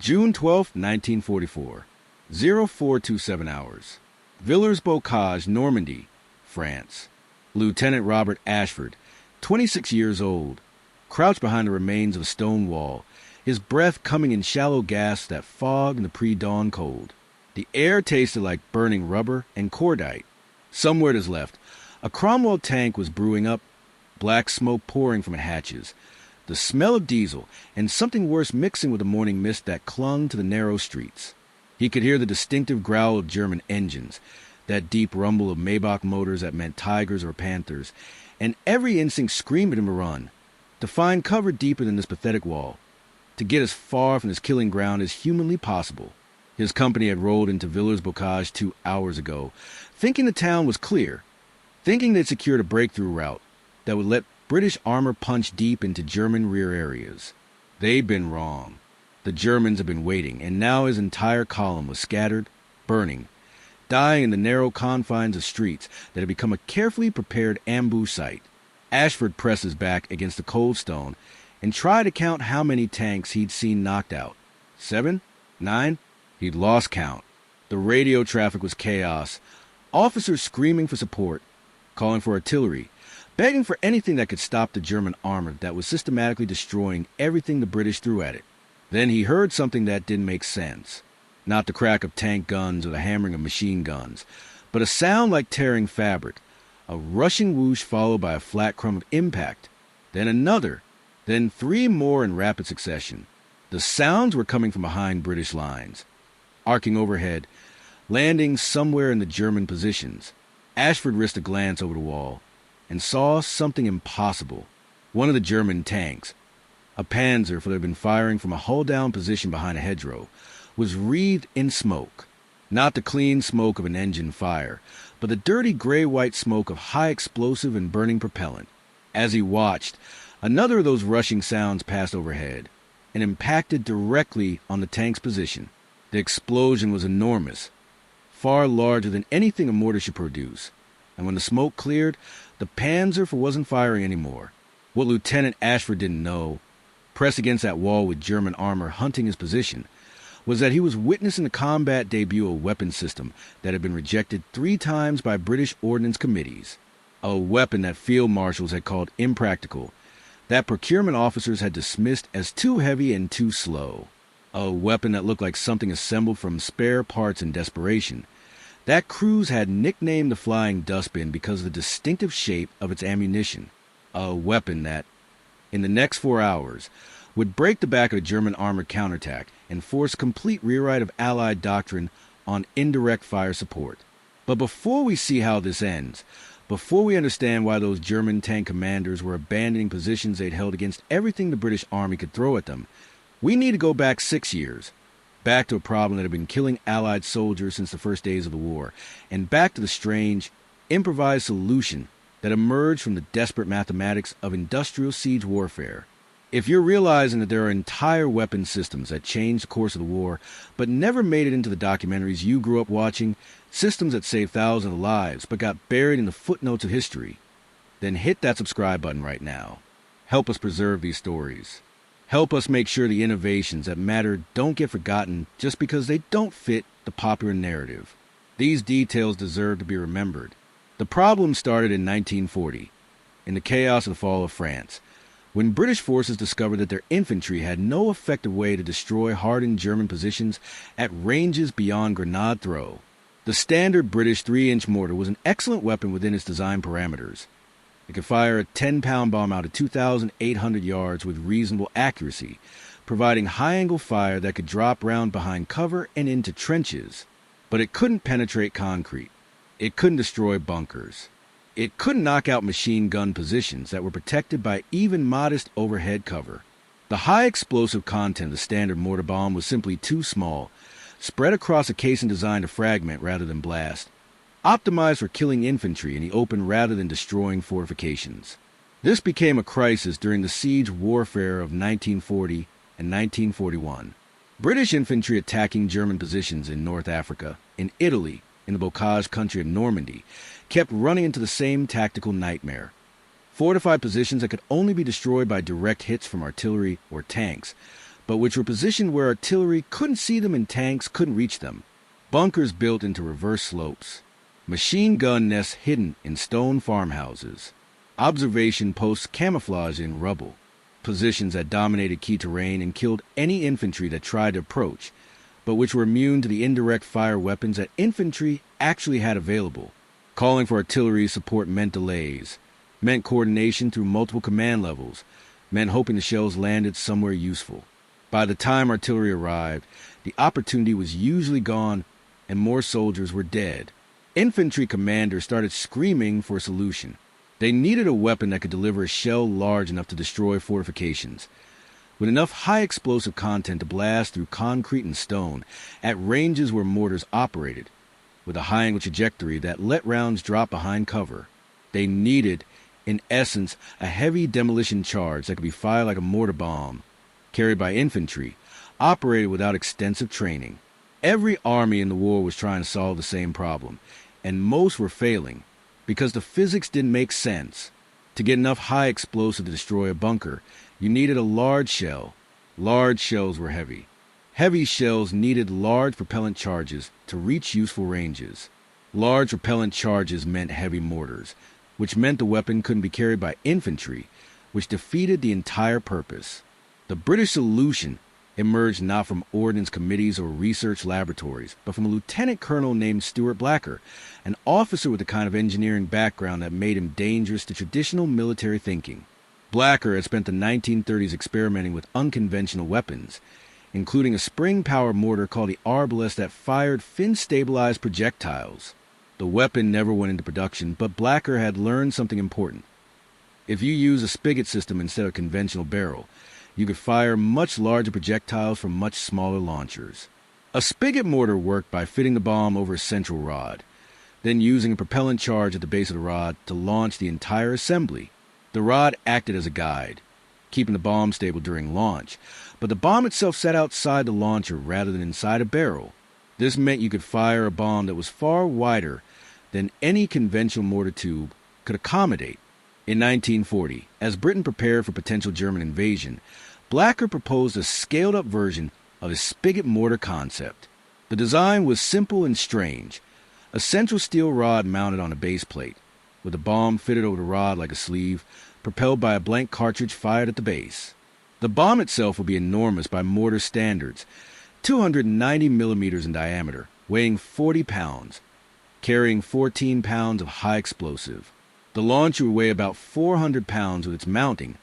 June 12, 1944, 0427 hours. Villers-Bocage, Normandy, France. Lieutenant Robert Ashford, 26 years old, crouched behind the remains of a stone wall, his breath coming in shallow gasps that fog in the pre-dawn cold. The air tasted like burning rubber and cordite. Somewhere to his left, a Cromwell tank was brewing up, black smoke pouring from its hatches, the smell of diesel and something worse mixing with the morning mist that clung to the narrow streets. He could hear the distinctive growl of German engines, that deep rumble of Maybach motors that meant Tigers or Panthers, and every instinct screamed at him to run, to find cover deeper than this pathetic wall, to get as far from this killing ground as humanly possible. His company had rolled into Villers-Bocage 2 hours ago, thinking the town was clear, thinking they'd secured a breakthrough route that would let British armor punch deep into German rear areas. They'd been wrong. The Germans had been waiting, and now his entire column was scattered, burning, dying in the narrow confines of streets that had become a carefully prepared ambush site. Ashford pressed his back against the cold stone and tried to count how many tanks he'd seen knocked out. 7? 9? He'd lost count. The radio traffic was chaos. Officers screaming for support, calling for artillery, begging for anything that could stop the German armor that was systematically destroying everything the British threw at it. Then he heard something that didn't make sense. Not the crack of tank guns or the hammering of machine guns, but a sound like tearing fabric, a rushing whoosh followed by a flat crump of impact, then another, then 3 more in rapid succession. The sounds were coming from behind British lines, arcing overhead, landing somewhere in the German positions. Ashford risked a glance over the wall and saw something impossible. One of the German tanks, a Panzer, for they'd been firing from a hull-down position behind a hedgerow, was wreathed in smoke. Not the clean smoke of an engine fire, but the dirty gray-white smoke of high explosive and burning propellant. As he watched, another of those rushing sounds passed overhead and impacted directly on the tank's position. The explosion was enormous, far larger than anything a mortar should produce, and when the smoke cleared, the Panzer wasn't firing anymore. What Lieutenant Ashford didn't know, pressed against that wall with German armor hunting his position, was that he was witnessing the combat debut of a weapon system that had been rejected 3 times by British ordnance committees, a weapon that field marshals had called impractical, that procurement officers had dismissed as too heavy and too slow, a weapon that looked like something assembled from spare parts in desperation, that crews had nicknamed the Flying Dustbin because of the distinctive shape of its ammunition, a weapon that, in the next 4 hours, would break the back of a German armored counterattack and force complete rewrite of Allied doctrine on indirect fire support. But before we see how this ends, before we understand why those German tank commanders were abandoning positions they'd held against everything the British Army could throw at them, we need to go back 6 years, back to a problem that had been killing Allied soldiers since the first days of the war, and back to the strange, improvised solution that emerged from the desperate mathematics of industrial siege warfare. If you're realizing that there are entire weapon systems that changed the course of the war, but never made it into the documentaries you grew up watching, systems that saved thousands of lives but got buried in the footnotes of history, then hit that subscribe button right now. Help us preserve these stories. Help us make sure the innovations that matter don't get forgotten just because they don't fit the popular narrative. These details deserve to be remembered. The problem started in 1940, in the chaos of the fall of France, when British forces discovered that their infantry had no effective way to destroy hardened German positions at ranges beyond grenade throw. The standard British 3-inch mortar was an excellent weapon within its design parameters. It could fire a 10-pound bomb out at 2,800 yards with reasonable accuracy, providing high-angle fire that could drop round behind cover and into trenches. But it couldn't penetrate concrete. It couldn't destroy bunkers. It couldn't knock out machine gun positions that were protected by even modest overhead cover. The high explosive content of the standard mortar bomb was simply too small, spread across a casing designed to fragment rather than blast, optimized for killing infantry in the open rather than destroying fortifications. This became a crisis during the siege warfare of 1940 and 1941. British infantry attacking German positions in North Africa, in Italy, in the Bocage country of Normandy, kept running into the same tactical nightmare. Fortified positions that could only be destroyed by direct hits from artillery or tanks, but which were positioned where artillery couldn't see them and tanks couldn't reach them. Bunkers built into reverse slopes. Machine gun nests hidden in stone farmhouses. Observation posts camouflaged in rubble. Positions that dominated key terrain and killed any infantry that tried to approach, but which were immune to the indirect fire weapons that infantry actually had available. Calling for artillery support meant delays, meant coordination through multiple command levels, meant hoping the shells landed somewhere useful. By the time artillery arrived, the opportunity was usually gone and more soldiers were dead. Infantry commanders started screaming for a solution. They needed a weapon that could deliver a shell large enough to destroy fortifications, with enough high explosive content to blast through concrete and stone at ranges where mortars operated, with a high angle trajectory that let rounds drop behind cover. They needed, in essence, a heavy demolition charge that could be fired like a mortar bomb, carried by infantry, operated without extensive training. Every army in the war was trying to solve the same problem, and most were failing, because the physics didn't make sense. To get enough high explosive to destroy a bunker, you needed a large shell. Large shells were heavy. Heavy shells needed large propellant charges to reach useful ranges. Large propellant charges meant heavy mortars, which meant the weapon couldn't be carried by infantry, which defeated the entire purpose. The British solution emerged not from ordnance committees or research laboratories, but from a lieutenant colonel named Stuart Blacker, an officer with the kind of engineering background that made him dangerous to traditional military thinking. Blacker had spent the 1930s experimenting with unconventional weapons, including a spring-powered mortar called the Arbalest that fired fin-stabilized projectiles. The weapon never went into production, but Blacker had learned something important. If you use a spigot system instead of a conventional barrel, you could fire much larger projectiles from much smaller launchers. A spigot mortar worked by fitting the bomb over a central rod, then using a propellant charge at the base of the rod to launch the entire assembly. The rod acted as a guide, keeping the bomb stable during launch, but the bomb itself sat outside the launcher rather than inside a barrel. This meant you could fire a bomb that was far wider than any conventional mortar tube could accommodate. In 1940, as Britain prepared for potential German invasion, Blacker proposed a scaled-up version of his spigot mortar concept. The design was simple and strange: a central steel rod mounted on a base plate, with a bomb fitted over the rod like a sleeve, propelled by a blank cartridge fired at the base. The bomb itself would be enormous by mortar standards, 290 millimeters in diameter, weighing 40 pounds, carrying 14 pounds of high explosive. The launcher would weigh about 400 pounds with its mounting,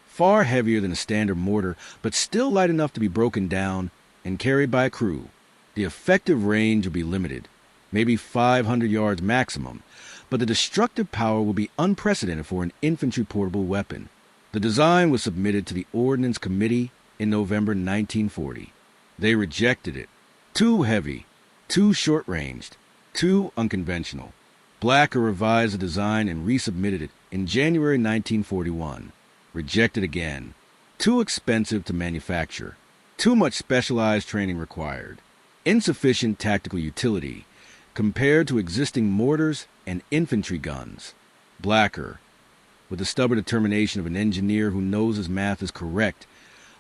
far heavier than a standard mortar, but still light enough to be broken down and carried by a crew. The effective range would be limited, maybe 500 yards maximum, but the destructive power would be unprecedented for an infantry portable weapon. The design was submitted to the Ordnance Committee in November 1940. They rejected it. Too heavy, too short-ranged, too unconventional. Blacker revised the design and resubmitted it in January 1941. Rejected again. Too expensive to manufacture. Too much specialized training required. Insufficient tactical utility compared to existing mortars and infantry guns. Blacker, with the stubborn determination of an engineer who knows his math is correct,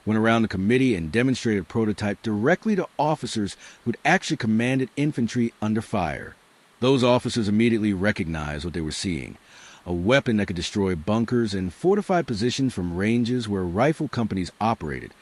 went around the committee and demonstrated a prototype directly to officers who'd actually commanded infantry under fire. Those officers immediately recognized what they were seeing: a weapon that could destroy bunkers and fortified positions from ranges where rifle companies operated,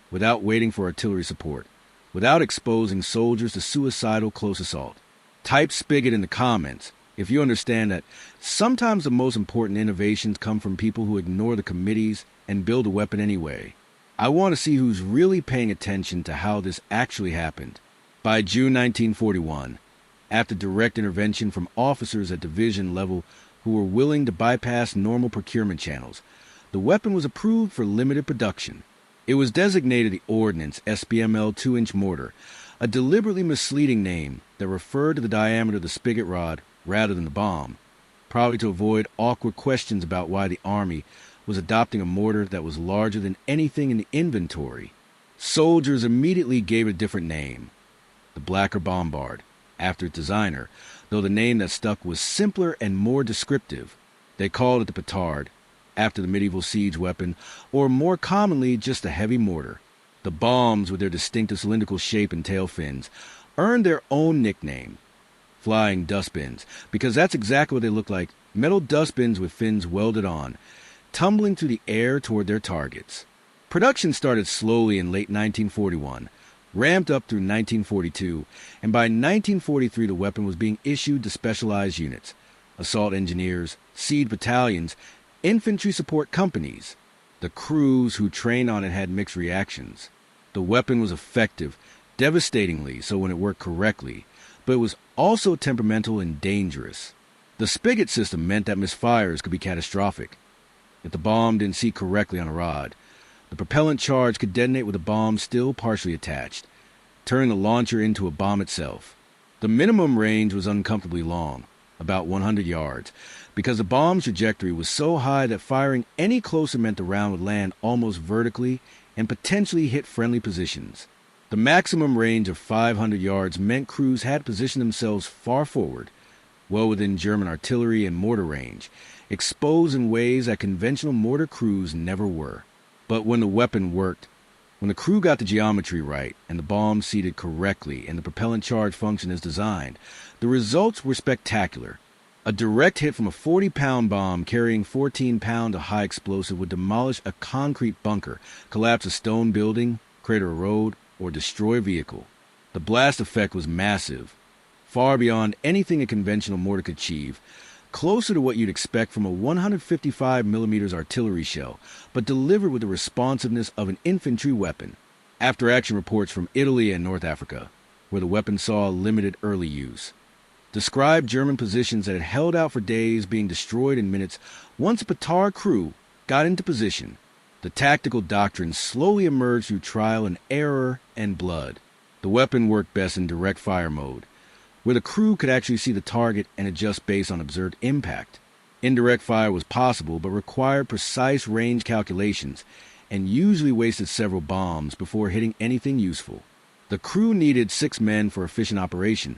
without waiting for artillery support, without exposing soldiers to suicidal close assault. Type spigot in the comments if you understand that sometimes the most important innovations come from people who ignore the committees and build a weapon anyway. I want to see who's really paying attention to how this actually happened. By June 1941, after direct intervention from officers at division level who were willing to bypass normal procurement channels, the weapon was approved for limited production. It was designated the Ordnance SBML 2-inch mortar, a deliberately misleading name that referred to the diameter of the spigot rod rather than the bomb, probably to avoid awkward questions about why the Army was adopting a mortar that was larger than anything in the inventory. Soldiers immediately gave it a different name, the Blacker Bombard, after its designer, though the name that stuck was simpler and more descriptive. They called it the petard, after the medieval siege weapon, or more commonly just a heavy mortar. The bombs, with their distinctive cylindrical shape and tail fins, earned their own nickname, flying dustbins, because that's exactly what they look like, metal dustbins with fins welded on, tumbling through the air toward their targets. Production started slowly in late 1941, ramped up through 1942, and by 1943 the weapon was being issued to specialized units, assault engineers, siege battalions, infantry support companies. The crews who trained on it had mixed reactions. The weapon was effective, devastatingly so when it worked correctly, but it was also temperamental and dangerous. The spigot system meant that misfires could be catastrophic. If the bomb didn't seat correctly on a rod, the propellant charge could detonate with the bomb still partially attached, turning the launcher into a bomb itself. The minimum range was uncomfortably long, about 100 yards, because the bomb's trajectory was so high that firing any closer meant the round would land almost vertically and potentially hit friendly positions. The maximum range of 500 yards meant crews had positioned themselves far forward, well within German artillery and mortar range, exposed in ways that conventional mortar crews never were. But when the weapon worked, when the crew got the geometry right and the bomb seated correctly and the propellant charge functioned as designed, the results were spectacular. A direct hit from a 40-pound bomb carrying 14-pound of high explosive would demolish a concrete bunker, collapse a stone building, crater a road, or destroy a vehicle. The blast effect was massive, far beyond anything a conventional mortar could achieve, closer to what you'd expect from a 155mm artillery shell, but delivered with the responsiveness of an infantry weapon. After-action reports from Italy and North Africa, where the weapon saw limited early use, described German positions that had held out for days being destroyed in minutes once a Petard crew got into position. The tactical doctrine slowly emerged through trial and error and blood. The weapon worked best in direct fire mode, where the crew could actually see the target and adjust based on observed impact. Indirect fire was possible, but required precise range calculations and usually wasted several bombs before hitting anything useful. The crew needed 6 men for efficient operation: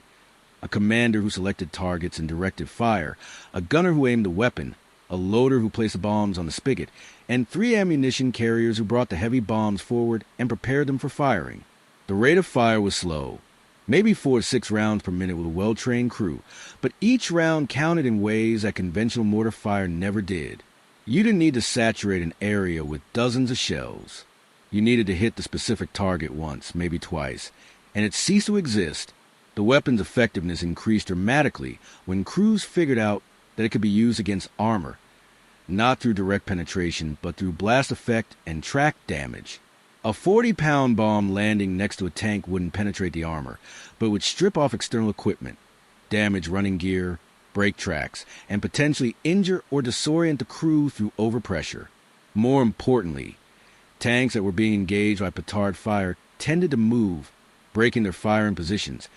a commander who selected targets and directed fire, a gunner who aimed the weapon, a loader who placed the bombs on the spigot, and 3 ammunition carriers who brought the heavy bombs forward and prepared them for firing. The rate of fire was slow, maybe 4 to 6 rounds per minute with a well-trained crew, but each round counted in ways that conventional mortar fire never did. You didn't need to saturate an area with dozens of shells. You needed to hit the specific target once, maybe twice, and it ceased to exist. The weapon's effectiveness increased dramatically when crews figured out that it could be used against armor, not through direct penetration, but through blast effect and track damage. A 40-pound bomb landing next to a tank wouldn't penetrate the armor, but would strip off external equipment, damage running gear, brake tracks, and potentially injure or disorient the crew through overpressure. More importantly, tanks that were being engaged by petard fire tended to move, breaking their firing positions,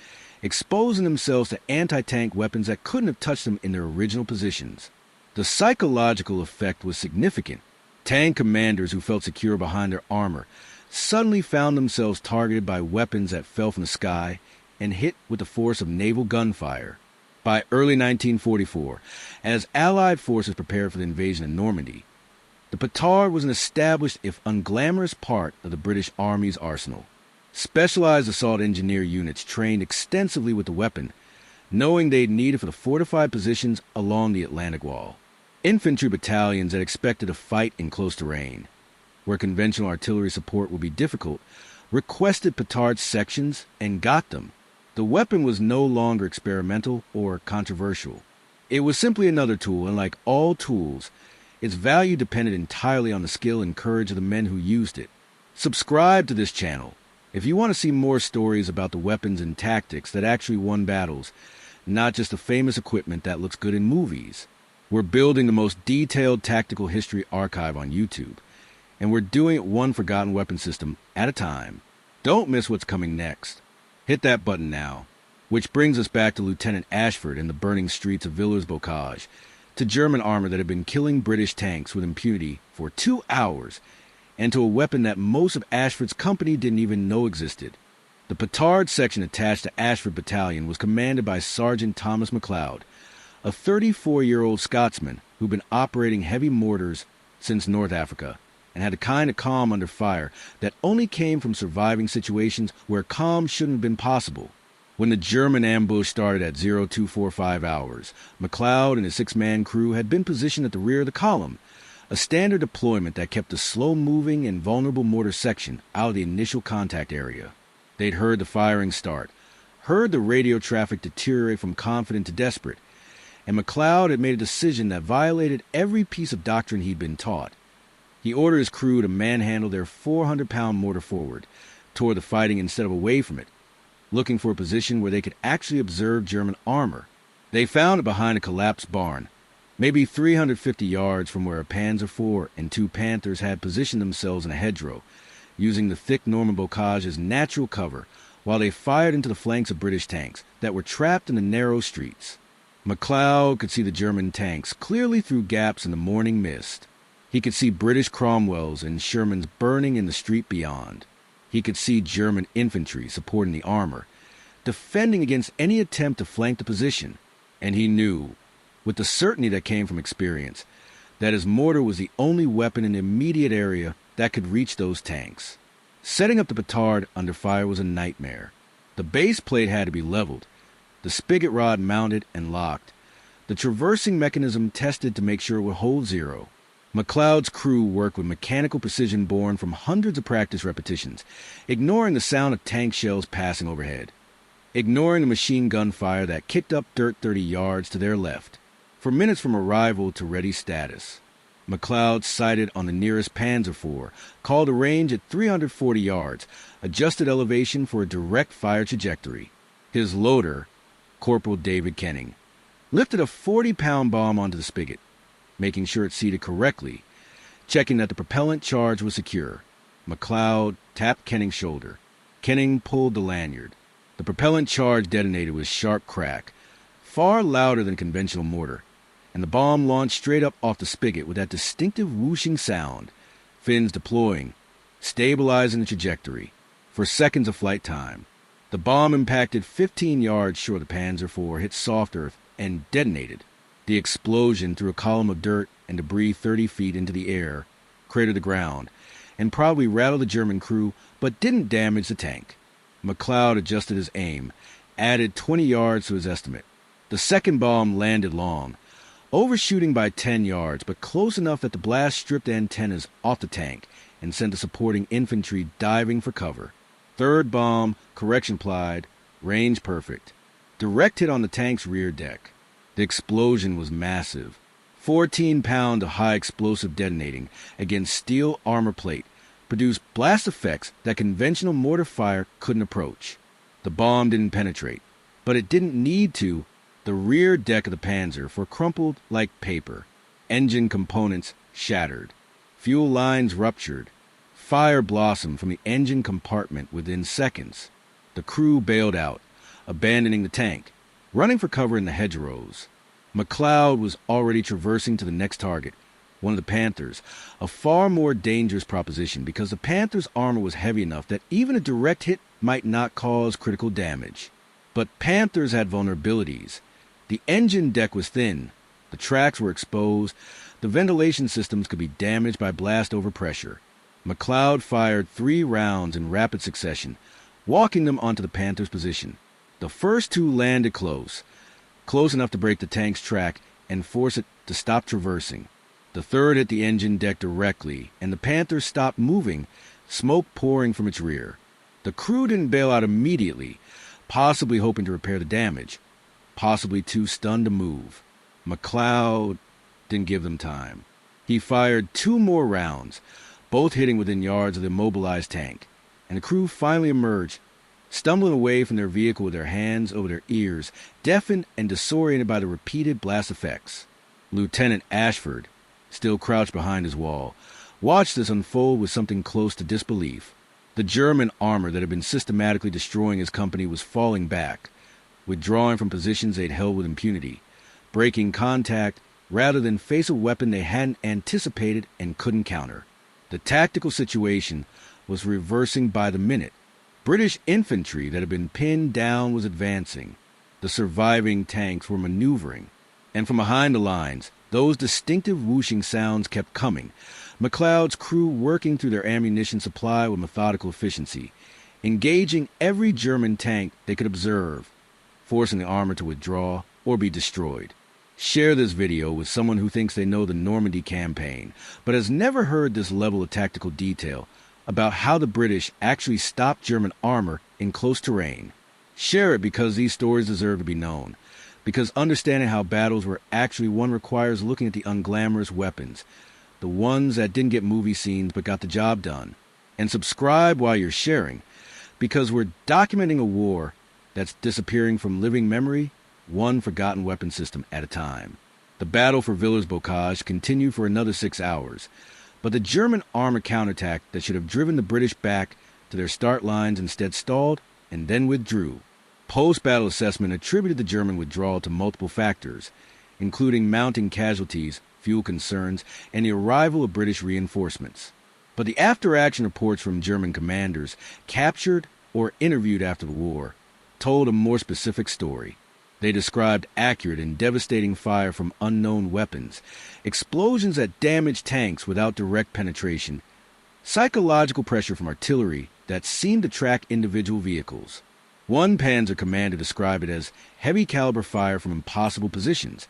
exposing themselves to anti-tank weapons that couldn't have touched them in their original positions. The psychological effect was significant. Tank commanders who felt secure behind their armor suddenly found themselves targeted by weapons that fell from the sky and hit with the force of naval gunfire. By early 1944, as Allied forces prepared for the invasion of Normandy, the petard was an established, if unglamorous, part of the British Army's arsenal. Specialized assault engineer units trained extensively with the weapon, knowing they'd need it for the fortified positions along the Atlantic Wall. Infantry battalions that expected to fight in close terrain, where conventional artillery support would be difficult, requested petard sections and got them. The weapon was no longer experimental or controversial. It was simply another tool, and like all tools, its value depended entirely on the skill and courage of the men who used it. Subscribe to this channel if you want to see more stories about the weapons and tactics that actually won battles, not just the famous equipment that looks good in movies. We're building the most detailed tactical history archive on YouTube, and we're doing it one forgotten weapon system at a time. Don't miss what's coming next. Hit that button now. Which brings us back to Lieutenant Ashford and the burning streets of Villers-Bocage, to German armor that had been killing British tanks with impunity for 2 hours, and to a weapon that most of Ashford's company didn't even know existed. The petard section attached to Ashford Battalion was commanded by Sergeant Thomas MacLeod, a 34-year-old Scotsman who'd been operating heavy mortars since North Africa and had a kind of calm under fire that only came from surviving situations where calm shouldn't have been possible. When the German ambush started at 0245 hours, MacLeod and his 6-man crew had been positioned at the rear of the column, a standard deployment that kept the slow-moving and vulnerable mortar section out of the initial contact area. They'd heard the firing start, heard the radio traffic deteriorate from confident to desperate, and MacLeod had made a decision that violated every piece of doctrine he'd been taught. He ordered his crew to manhandle their 400-pound mortar forward, toward the fighting instead of away from it, looking for a position where they could actually observe German armor. They found it behind a collapsed barn, maybe 350 yards from where a Panzer IV and 2 Panthers had positioned themselves in a hedgerow, using the thick Villers-Bocage as natural cover while they fired into the flanks of British tanks that were trapped in the narrow streets. MacLeod could see the German tanks clearly through gaps in the morning mist. He could see British Cromwells and Shermans burning in the street beyond. He could see German infantry supporting the armor, defending against any attempt to flank the position, and he knew, with the certainty that came from experience, that his mortar was the only weapon in the immediate area that could reach those tanks. Setting up the petard under fire was a nightmare. The base plate had to be leveled, the spigot rod mounted and locked, the traversing mechanism tested to make sure it would hold zero. MacLeod's crew worked with mechanical precision born from hundreds of practice repetitions, ignoring the sound of tank shells passing overhead, ignoring the machine gun fire that kicked up dirt 30 yards to their left. For minutes from arrival to ready status, MacLeod sighted on the nearest Panzer IV, called a range at 340 yards, adjusted elevation for a direct fire trajectory. His loader, Corporal David Kenning, lifted a 40-pound bomb onto the spigot, making sure it seated correctly, checking that the propellant charge was secure. MacLeod tapped Kenning's shoulder. Kenning pulled the lanyard. The propellant charge detonated with a sharp crack, far louder than conventional mortar, and the bomb launched straight up off the spigot with that distinctive whooshing sound, fins deploying, stabilizing the trajectory. For seconds of flight time, the bomb impacted 15 yards short of the Panzer IV, hit soft earth, and detonated. The explosion threw a column of dirt and debris 30 feet into the air, cratered the ground, and probably rattled the German crew, but didn't damage the tank. MacLeod adjusted his aim, added 20 yards to his estimate. The second bomb landed long, overshooting by 10 yards, but close enough that the blast stripped antennas off the tank and sent the supporting infantry diving for cover. Third bomb, correction applied, range perfect. Direct hit on the tank's rear deck. The explosion was massive. 14 pounds of high explosive detonating against steel armor plate produced blast effects that conventional mortar fire couldn't approach. The bomb didn't penetrate, but it didn't need to. The rear deck of the Panzer were crumpled like paper. Engine components shattered. Fuel lines ruptured. Fire blossomed from the engine compartment within seconds. The crew bailed out, abandoning the tank, running for cover in the hedgerows. MacLeod was already traversing to the next target, one of the Panthers, a far more dangerous proposition because the Panther's armor was heavy enough that even a direct hit might not cause critical damage. But Panthers had vulnerabilities. The engine deck was thin, the tracks were exposed, the ventilation systems could be damaged by blast overpressure. MacLeod fired 3 rounds in rapid succession, walking them onto the Panther's position. The first 2 landed close enough to break the tank's track and force it to stop traversing. The third hit the engine deck directly, and the Panther stopped moving, smoke pouring from its rear. The crew didn't bail out immediately, possibly hoping to repair the damage, possibly too stunned to move. MacLeod didn't give them time. He fired 2 more rounds, both hitting within yards of the immobilized tank, and the crew finally emerged, stumbling away from their vehicle with their hands over their ears, deafened and disoriented by the repeated blast effects. Lieutenant Ashford, still crouched behind his wall, watched this unfold with something close to disbelief. The German armor that had been systematically destroying his company was falling back, withdrawing from positions they'd held with impunity, breaking contact rather than face a weapon they hadn't anticipated and couldn't counter. The tactical situation was reversing by the minute. British infantry that had been pinned down was advancing. The surviving tanks were maneuvering. And from behind the lines, those distinctive whooshing sounds kept coming, MacLeod's crew working through their ammunition supply with methodical efficiency, engaging every German tank they could observe, forcing the armor to withdraw or be destroyed. Share this video with someone who thinks they know the Normandy campaign, but has never heard this level of tactical detail about how the British actually stopped German armor in close terrain. Share it because these stories deserve to be known, because understanding how battles were actually won requires looking at the unglamorous weapons, the ones that didn't get movie scenes but got the job done. And subscribe while you're sharing, because we're documenting a war that's disappearing from living memory, one forgotten weapon system at a time. The battle for Villers-Bocage continued for another 6 hours, but the German armor counterattack that should have driven the British back to their start lines instead stalled and then withdrew. Post-battle assessment attributed the German withdrawal to multiple factors, including mounting casualties, fuel concerns, and the arrival of British reinforcements. But the after-action reports from German commanders captured or interviewed after the war told a more specific story. They described accurate and devastating fire from unknown weapons, explosions that damaged tanks without direct penetration, psychological pressure from artillery that seemed to track individual vehicles. One Panzer commander described it as heavy-caliber fire from impossible positions,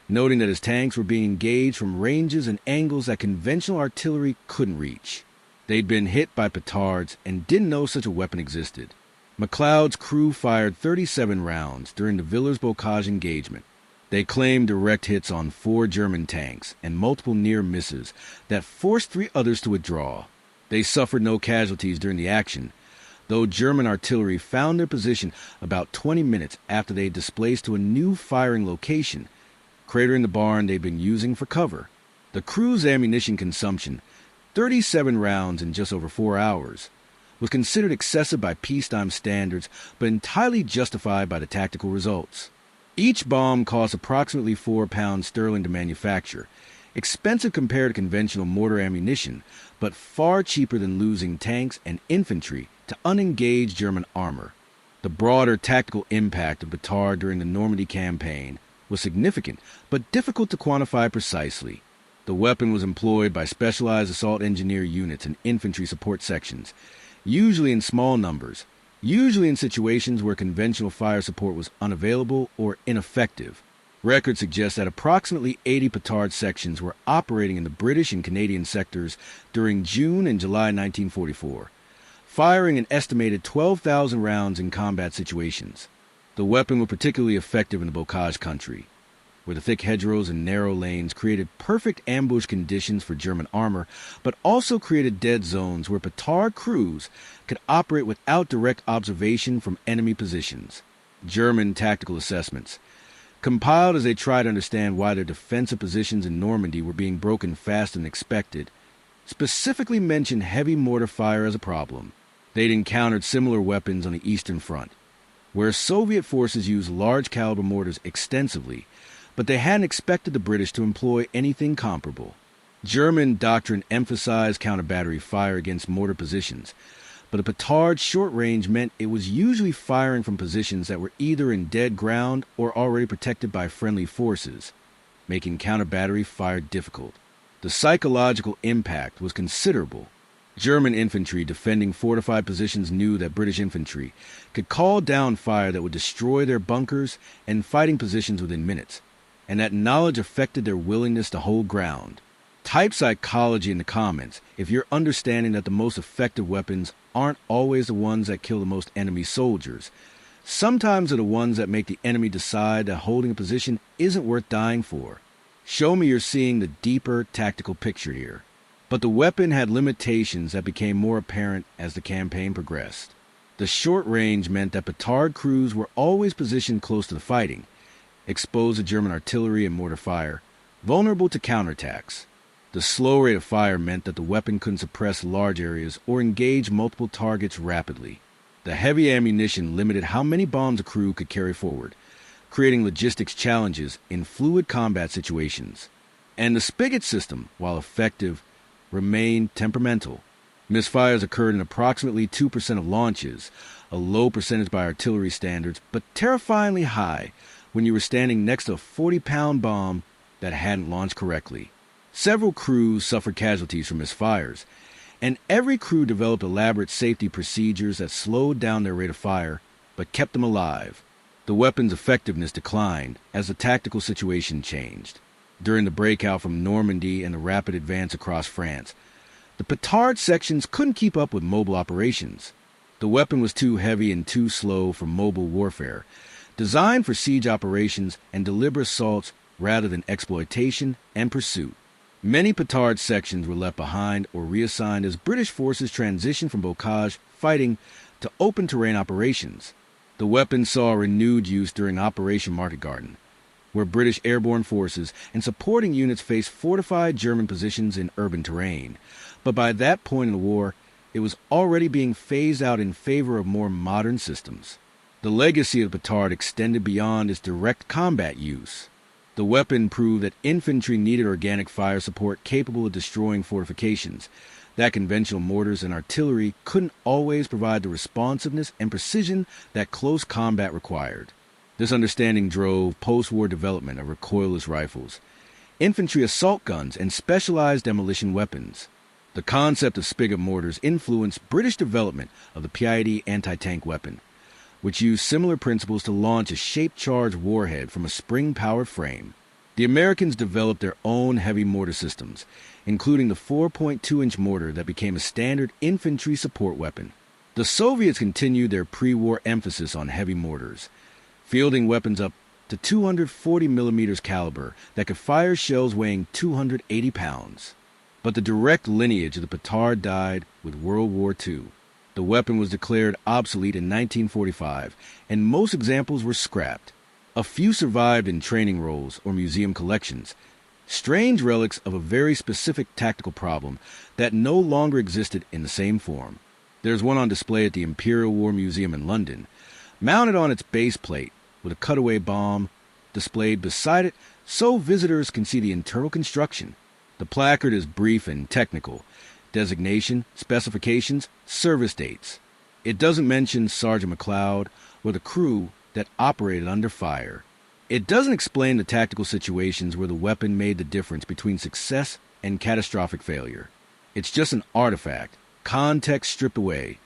noting that his tanks were being engaged from ranges and angles that conventional artillery couldn't reach. They'd been hit by petards and didn't know such a weapon existed. MacLeod's crew fired 37 rounds during the Villers-Bocage engagement. They claimed direct hits on 4 German tanks and multiple near misses that forced 3 others to withdraw. They suffered no casualties during the action, though German artillery found their position about 20 minutes after they had displaced to a new firing location, cratering the barn they'd been using for cover. The crew's ammunition consumption, 37 rounds in just over 4 hours, was considered excessive by peacetime standards, but entirely justified by the tactical results. Each bomb cost approximately £4 to manufacture, expensive compared to conventional mortar ammunition, but far cheaper than losing tanks and infantry to unengaged German armor. The broader tactical impact of petard during the Normandy campaign was significant, but difficult to quantify precisely. The weapon was employed by specialized assault engineer units and infantry support sections, usually in small numbers, usually in situations where conventional fire support was unavailable or ineffective. Records suggest that approximately 80 petard sections were operating in the British and Canadian sectors during June and July 1944, firing an estimated 12,000 rounds in combat situations. The weapon was particularly effective in the Bocage country, where the thick hedgerows and narrow lanes created perfect ambush conditions for German armor, but also created dead zones where petard crews could operate without direct observation from enemy positions. German tactical assessments, compiled as they tried to understand why their defensive positions in Normandy were being broken faster than expected, specifically mentioned heavy mortar fire as a problem. They'd encountered similar weapons on the Eastern Front, where Soviet forces used large-caliber mortars extensively, but they hadn't expected the British to employ anything comparable. German doctrine emphasized counter-battery fire against mortar positions, but a petard's short range meant it was usually firing from positions that were either in dead ground or already protected by friendly forces, making counter-battery fire difficult. The psychological impact was considerable. German infantry defending fortified positions knew that British infantry could call down fire that would destroy their bunkers and fighting positions within minutes, and that knowledge affected their willingness to hold ground. Type psychology in the comments if you're understanding that the most effective weapons aren't always the ones that kill the most enemy soldiers. Sometimes they're the ones that make the enemy decide that holding a position isn't worth dying for. Show me you're seeing the deeper tactical picture here. But the weapon had limitations that became more apparent as the campaign progressed. The short range meant that petard crews were always positioned close to the fighting, exposed to German artillery and mortar fire, vulnerable to counterattacks. The slow rate of fire meant that the weapon couldn't suppress large areas or engage multiple targets rapidly. The heavy ammunition limited how many bombs a crew could carry forward, creating logistics challenges in fluid combat situations. And the spigot system, while effective, remained temperamental. Misfires occurred in approximately 2% of launches, a low percentage by artillery standards, but terrifyingly high when you were standing next to a 40-pound bomb that hadn't launched correctly. Several crews suffered casualties from misfires, and every crew developed elaborate safety procedures that slowed down their rate of fire but kept them alive. The weapon's effectiveness declined as the tactical situation changed. During the breakout from Normandy and the rapid advance across France, the petard sections couldn't keep up with mobile operations. The weapon was too heavy and too slow for mobile warfare, designed for siege operations and deliberate assaults rather than exploitation and pursuit. Many petard sections were left behind or reassigned as British forces transitioned from Bocage fighting to open terrain operations. The weapon saw renewed use during Operation Market Garden, where British airborne forces and supporting units faced fortified German positions in urban terrain. But by that point in the war, it was already being phased out in favor of more modern systems. The legacy of the petard extended beyond its direct combat use. The weapon proved that infantry needed organic fire support capable of destroying fortifications, that conventional mortars and artillery couldn't always provide the responsiveness and precision that close combat required. This understanding drove post-war development of recoilless rifles, infantry assault guns, and specialized demolition weapons. The concept of spigot mortars influenced British development of the PID anti-tank weapon, which used similar principles to launch a shape-charged warhead from a spring-powered frame. The Americans developed their own heavy mortar systems, including the 4.2-inch mortar that became a standard infantry support weapon. The Soviets continued their pre-war emphasis on heavy mortars, fielding weapons up to 240 millimeters caliber that could fire shells weighing 280 pounds. But the direct lineage of the petard died with World War II. The weapon was declared obsolete in 1945, and most examples were scrapped. A few survived in training rolls or museum collections, strange relics of a very specific tactical problem that no longer existed in the same form. There's one on display at the Imperial War Museum in London, mounted on its base plate with a cutaway bomb displayed beside it so visitors can see the internal construction. The placard is brief and technical: designation, specifications, service dates. It doesn't mention Sergeant MacLeod or the crew that operated under fire. It doesn't explain the tactical situations where the weapon made the difference between success and catastrophic failure. It's just an artifact, context stripped away,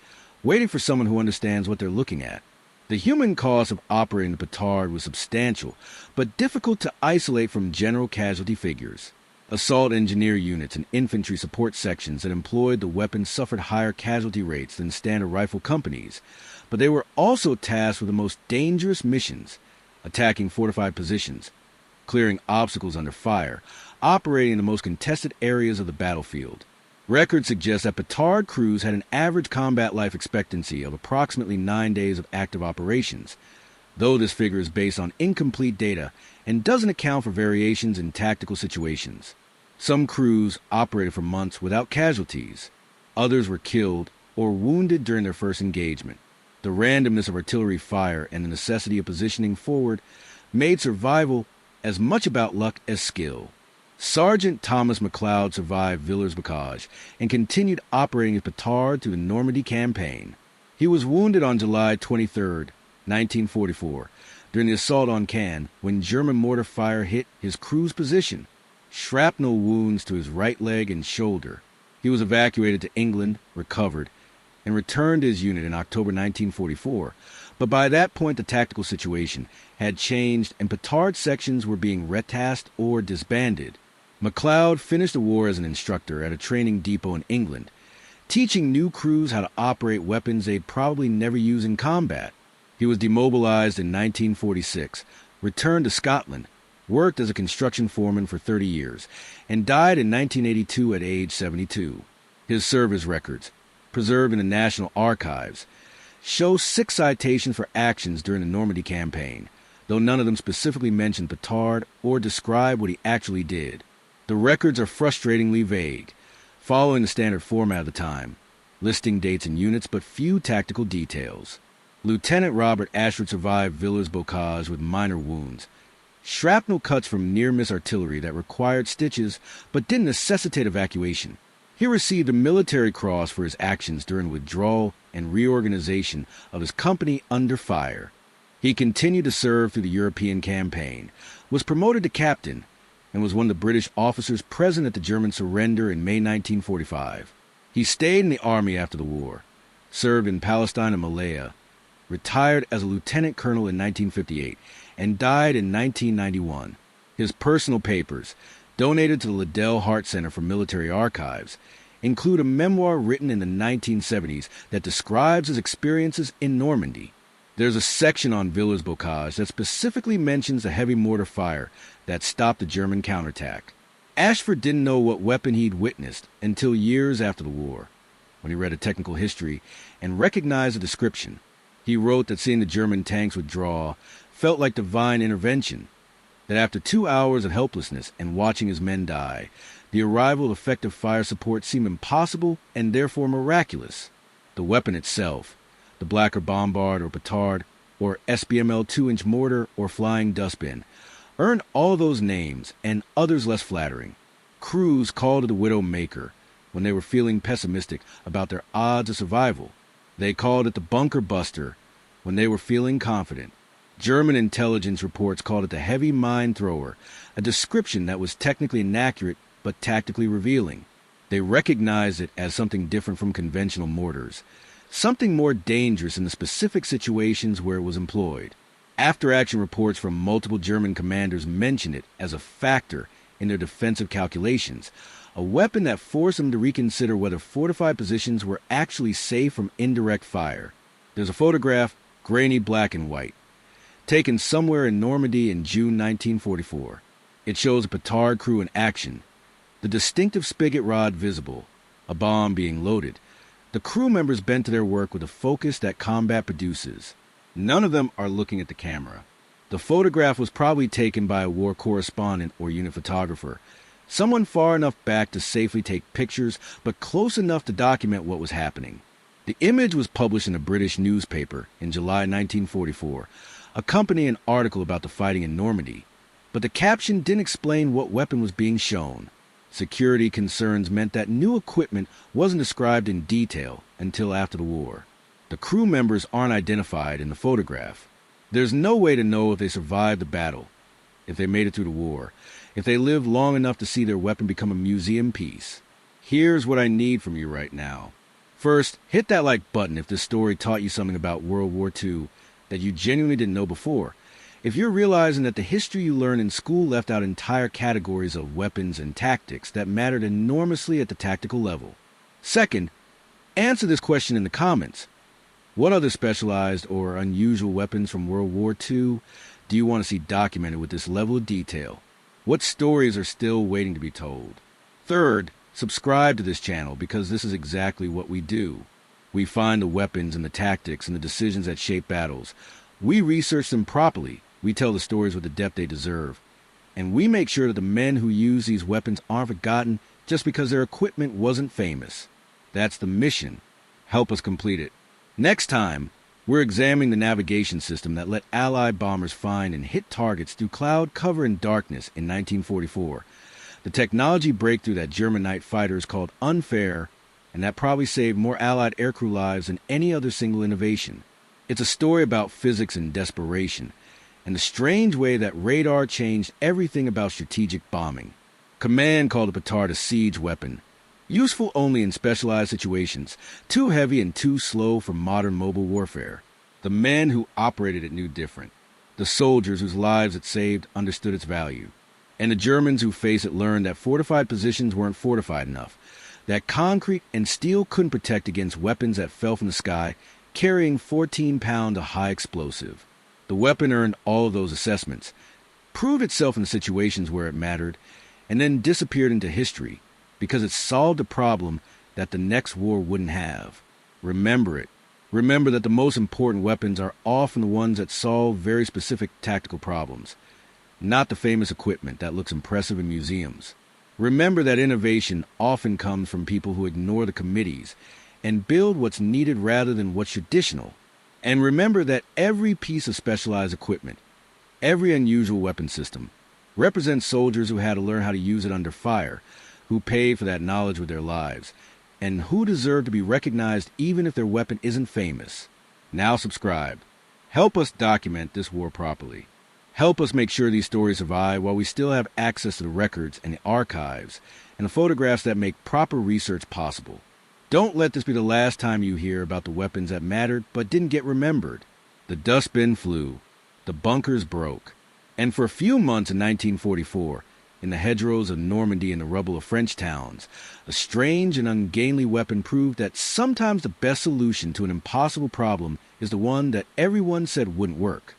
waiting for someone who understands what they're looking at. The human cost of operating the petard was substantial, but difficult to isolate from general casualty figures. Assault engineer units and infantry support sections that employed the weapon suffered higher casualty rates than standard rifle companies, but they were also tasked with the most dangerous missions: attacking fortified positions, clearing obstacles under fire, operating in the most contested areas of the battlefield. Records suggest that petard crews had an average combat life expectancy of approximately 9 days of active operations, though this figure is based on incomplete data and doesn't account for variations in tactical situations. Some crews operated for months without casualties. Others were killed or wounded during their first engagement. The randomness of artillery fire and the necessity of positioning forward made survival as much about luck as skill. Sergeant Thomas MacLeod survived Villers-Bocage and continued operating his petard through the Normandy campaign. He was wounded on July 23, 1944, during the assault on Caen when German mortar fire hit his crew's position. Shrapnel wounds to his right leg and shoulder. He was evacuated to England, recovered, and returned to his unit in October 1944. But by that point the tactical situation had changed and petard sections were being retasked or disbanded. MacLeod finished the war as an instructor at a training depot in England, teaching new crews how to operate weapons they'd probably never use in combat. He was demobilized in 1946, returned to Scotland, worked as a construction foreman for 30 years, and died in 1982 at age 72. His service records, preserved in the National Archives, show 6 citations for actions during the Normandy campaign, though none of them specifically mention petard or describe what he actually did. The records are frustratingly vague, following the standard format of the time, listing dates and units but few tactical details. Lieutenant Robert Ashford survived Villers-Bocage with minor wounds, shrapnel cuts from near-miss artillery that required stitches but didn't necessitate evacuation. He received a military cross for his actions during withdrawal and reorganization of his company under fire. He continued to serve through the European campaign, was promoted to captain, and was one of the British officers present at the German surrender in May 1945. He stayed in the army after the war, served in Palestine and Malaya, retired as a lieutenant colonel in 1958, and died in 1991. His personal papers, donated to the Liddell Hart Center for Military Archives, include a memoir written in the 1970s that describes his experiences in Normandy. There's a section on Villers-Bocage that specifically mentions a heavy mortar fire that stopped the German counterattack. Ashford didn't know what weapon he'd witnessed until years after the war, when he read a technical history and recognized the description. He wrote that seeing the German tanks withdraw felt like divine intervention, that after 2 hours of helplessness and watching his men die, the arrival of effective fire support seemed impossible and therefore miraculous. The weapon itself, the Blacker Bombard or Petard, or SBML 2-inch mortar or flying Dustbin, earned all those names and others less flattering. Crews called it the Widowmaker when they were feeling pessimistic about their odds of survival. They called it the Bunker Buster when they were feeling confident. German intelligence reports called it the Heavy Mine Thrower, a description that was technically inaccurate but tactically revealing. They recognized it as something different from conventional mortars, something more dangerous in the specific situations where it was employed. After-action reports from multiple German commanders mentioned it as a factor in their defensive calculations, a weapon that forced them to reconsider whether fortified positions were actually safe from indirect fire. There's a photograph, grainy black and white, taken somewhere in Normandy in June 1944. It shows a Petard crew in action, the distinctive spigot rod visible, a bomb being loaded. The crew members bent to their work with a focus that combat produces. None of them are looking at the camera. The photograph was probably taken by a war correspondent or unit photographer, someone far enough back to safely take pictures, but close enough to document what was happening. The image was published in a British newspaper in July 1944, accompanying an article about the fighting in Normandy, but the caption didn't explain what weapon was being shown. Security concerns meant that new equipment wasn't described in detail until after the war. The crew members aren't identified in the photograph. There's no way to know if they survived the battle, if they made it through the war, if they lived long enough to see their weapon become a museum piece. Here's what I need from you right now. First, hit that like button if this story taught you something about World War II that you genuinely didn't know before. If you're realizing that the history you learned in school left out entire categories of weapons and tactics that mattered enormously at the tactical level. Second, answer this question in the comments. What other specialized or unusual weapons from World War II do you want to see documented with this level of detail? What stories are still waiting to be told? Third, subscribe to this channel because this is exactly what we do. We find the weapons and the tactics and the decisions that shape battles. We research them properly. We tell the stories with the depth they deserve. And we make sure that the men who use these weapons aren't forgotten just because their equipment wasn't famous. That's the mission. Help us complete it. Next time, we're examining the navigation system that let Allied bombers find and hit targets through cloud cover and darkness in 1944. The technology breakthrough that German night fighters called unfair, and that probably saved more Allied aircrew lives than any other single innovation. It's a story about physics and desperation, and the strange way that radar changed everything about strategic bombing. Command called the Petard a siege weapon, useful only in specialized situations, too heavy and too slow for modern mobile warfare. The men who operated it knew different. The soldiers whose lives it saved understood its value. And the Germans who faced it learned that fortified positions weren't fortified enough, that concrete and steel couldn't protect against weapons that fell from the sky carrying 14-pound high explosive. The weapon earned all of those assessments, proved itself in the situations where it mattered, and then disappeared into history because it solved a problem that the next war wouldn't have. Remember it. Remember that the most important weapons are often the ones that solve very specific tactical problems, not the famous equipment that looks impressive in museums. Remember that innovation often comes from people who ignore the committees and build what's needed rather than what's traditional. And remember that every piece of specialized equipment, every unusual weapon system, represents soldiers who had to learn how to use it under fire, who paid for that knowledge with their lives, and who deserve to be recognized even if their weapon isn't famous. Now subscribe. Help us document this war properly. Help us make sure these stories survive while we still have access to the records and the archives and the photographs that make proper research possible. Don't let this be the last time you hear about the weapons that mattered but didn't get remembered. The dustbin flew. The bunkers broke. And for a few months in 1944, in the hedgerows of Normandy and the rubble of French towns, a strange and ungainly weapon proved that sometimes the best solution to an impossible problem is the one that everyone said wouldn't work.